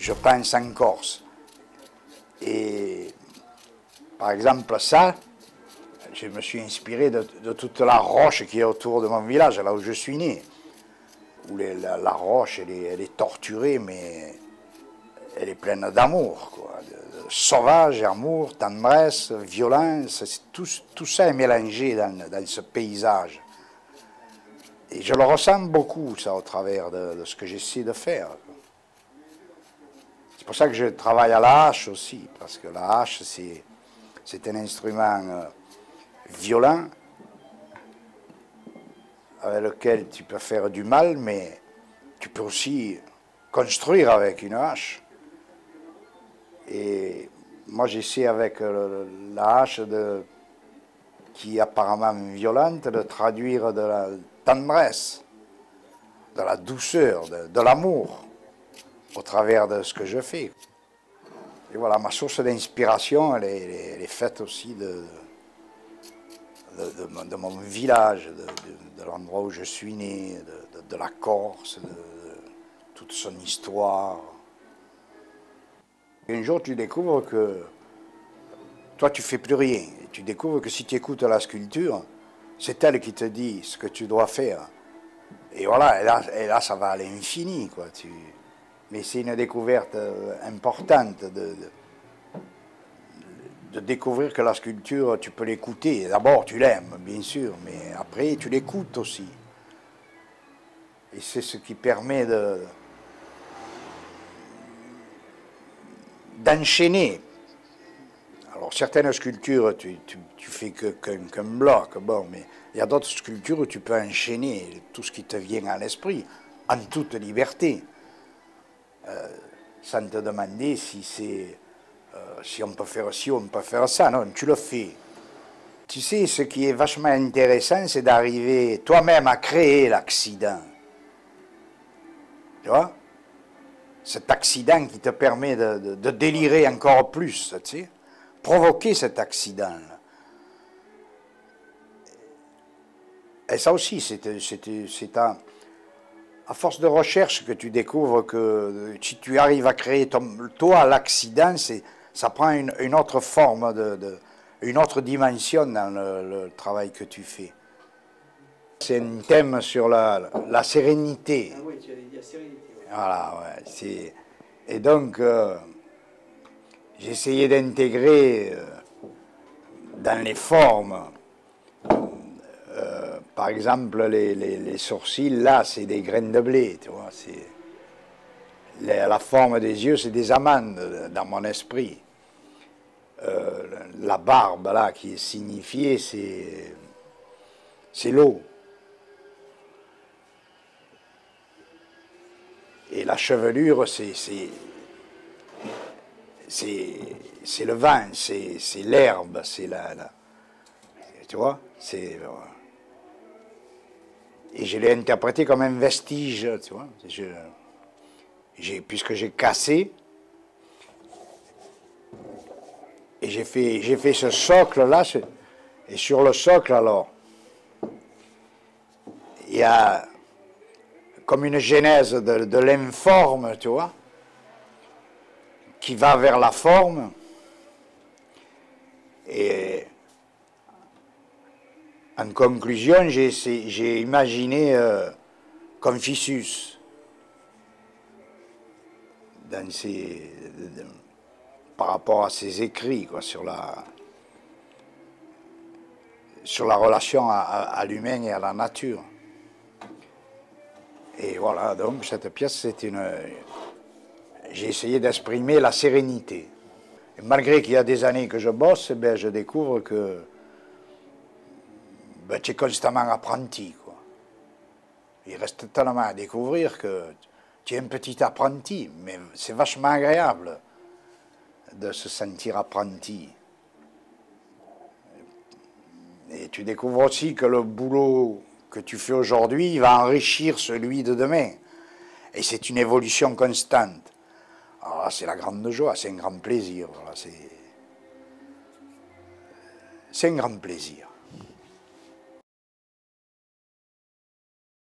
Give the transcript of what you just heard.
je pense en Corse. Et par exemple ça, je me suis inspiré de toute la roche qui est autour de mon village, là où je suis né. Où la roche, elle est torturée, mais elle est pleine d'amour, quoi. De sauvage, amour, tendresse, violence, tout ça est mélangé dans ce paysage. Et je le ressens beaucoup, ça, au travers de ce que j'essaie de faire. C'est pour ça que je travaille à la hache aussi, parce que la hache, c'est un instrument violent, avec lequel tu peux faire du mal, mais tu peux aussi construire avec une hache. Et moi, j'essaie avec la hache qui est apparemment violente, de traduire de la tendresse, de la douceur, de l'amour, au travers de ce que je fais. Et voilà, ma source d'inspiration, elle est faite aussi de mon village, de l'endroit où je suis né, de la Corse, de toute son histoire. Et un jour, tu découvres que toi, tu ne fais plus rien. Et tu découvres que si tu écoutes la sculpture, c'est elle qui te dit ce que tu dois faire. Et voilà, et là ça va à l'infini, quoi. Mais c'est une découverte importante de découvrir que la sculpture, tu peux l'écouter. D'abord, tu l'aimes, bien sûr, mais après, tu l'écoutes aussi. Et c'est ce qui permet d'enchaîner. Alors, certaines sculptures, tu fais qu'un bloc, bon, mais il y a d'autres sculptures où tu peux enchaîner tout ce qui te vient à l'esprit, en toute liberté, sans te demander si on peut faire ci, on peut faire ça. Non, tu le fais. Tu sais, ce qui est vachement intéressant, c'est d'arriver toi-même à créer l'accident. Tu vois? Cet accident qui te permet de délirer encore plus, tu sais? Provoquer cet accident-là. Et ça aussi, c'est à force de recherche que tu découvres que si tu arrives à créer toi l'accident, ça prend une autre forme, une autre dimension dans le travail que tu fais. C'est un thème sur la sérénité. Ah oui, tu as dit la sérénité. Ouais. Voilà, ouais. Et donc, j'ai essayé d'intégrer dans les formes, par exemple, les sourcils, là, c'est des graines de blé, tu vois. La forme des yeux, c'est des amandes dans mon esprit. La barbe, là, qui est signifiée, c'est l'eau. Et la chevelure, c'est le vent, c'est l'herbe, c'est tu vois, et je l'ai interprété comme un vestige, tu vois. Puisque j'ai cassé, et j'ai fait ce socle-là, et sur le socle, alors, il y a comme une genèse de l'informe, tu vois, qui va vers la forme. Et en conclusion, j'ai imaginé Confucius par rapport à ses écrits, quoi, sur la relation à l'humain et à la nature. Et voilà, donc cette pièce, j'ai essayé d'exprimer la sérénité. Et malgré qu'il y a des années que je bosse, ben, je découvre que ben, tu es constamment apprenti, quoi. Il reste tellement à découvrir que tu es un petit apprenti, mais c'est vachement agréable de se sentir apprenti. Et tu découvres aussi que le boulot que tu fais aujourd'hui va enrichir celui de demain. Et c'est une évolution constante. Alors là, c'est la grande joie, c'est un grand plaisir. Voilà, c'est un grand plaisir.